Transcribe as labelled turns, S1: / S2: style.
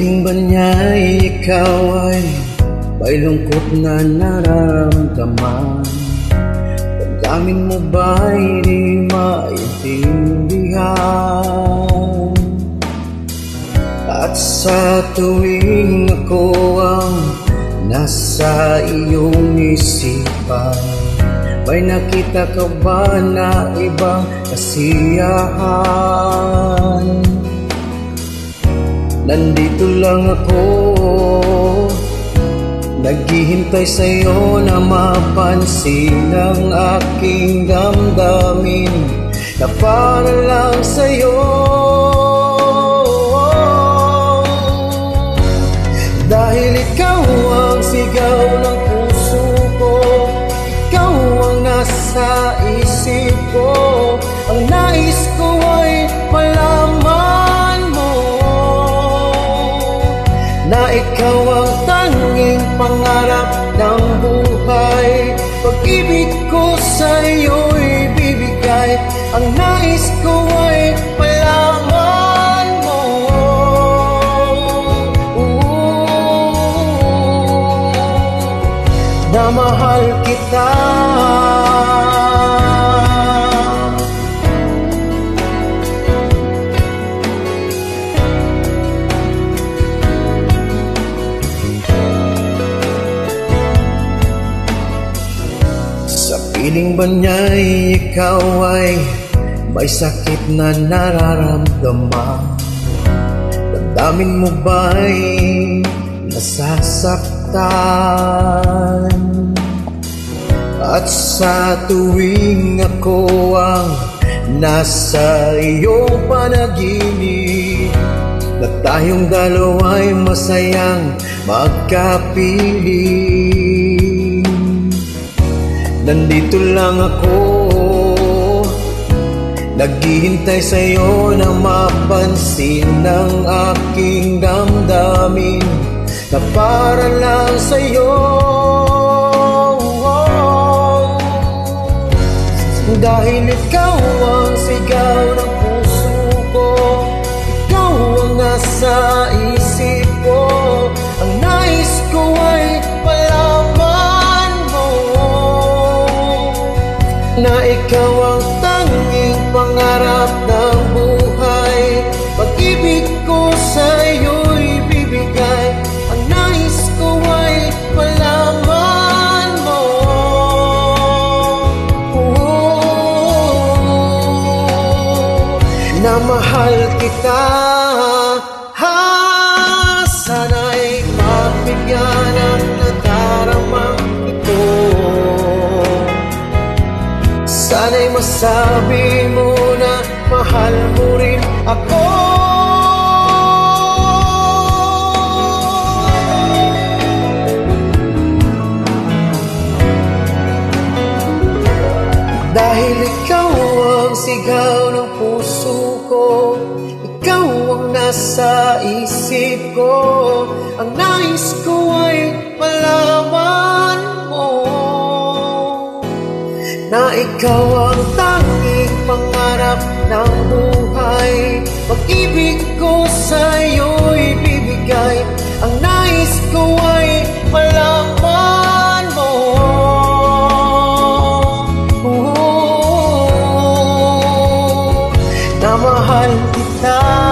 S1: piling ba niya'y ikaw ay may lungkot na nararamdaman? Damdamin mo ba'y di maintindihan? At sa tuwing ako ang nasa iyong isipan, may nakita ka ba na ibang kasiyahan? Nandito lang ako, naghihintay sa'yo na mapansin ang aking damdamin na para lang sa'yo. Dahil ikaw ang sigaw ng puso ko, ikaw ang nasa isip ko, ang nais ko ay malaman mo na ikaw ang tanging pangarap ng buhay. Pag-ibig ko sa'yo'y bibigay, ang nais ko ay malaman mo na mahal kita. Sa piling ba niya'y ikaw ay may sakit na nararamdaman? Damdamin mo ba'y nasasaktan? At sa tuwing ako ang nasa iyong panaginip, na tayong dalawa'y masayang magkapiling, nandito lang ako, naghihintay sa'yo na mapansin ang aking damdamin na para lang sa'yo. Dahil ikaw ang sigaw ng puso ko, ikaw ang nasa isip ko, ang nais ko ay malaman mo na ikaw ang tanging pangarap ng buhay. Pag-ibig ko sa'yo'y bibigay, ang nais ko ay malaman mo na mahal kita. Sana'y mabigyan ang nadaramang ito, sana'y masabi mo na mahal mo rin ako. Dahil ikaw ang sigaw ng puso ko, ikaw ang nasa isip ko, ang nais ko ay malaman mo na ikaw ang tanging pangarap ng buhay. Pag-ibig ko sa'yo'y bibigay, ang nais ko ay malaman mo na mahal kita.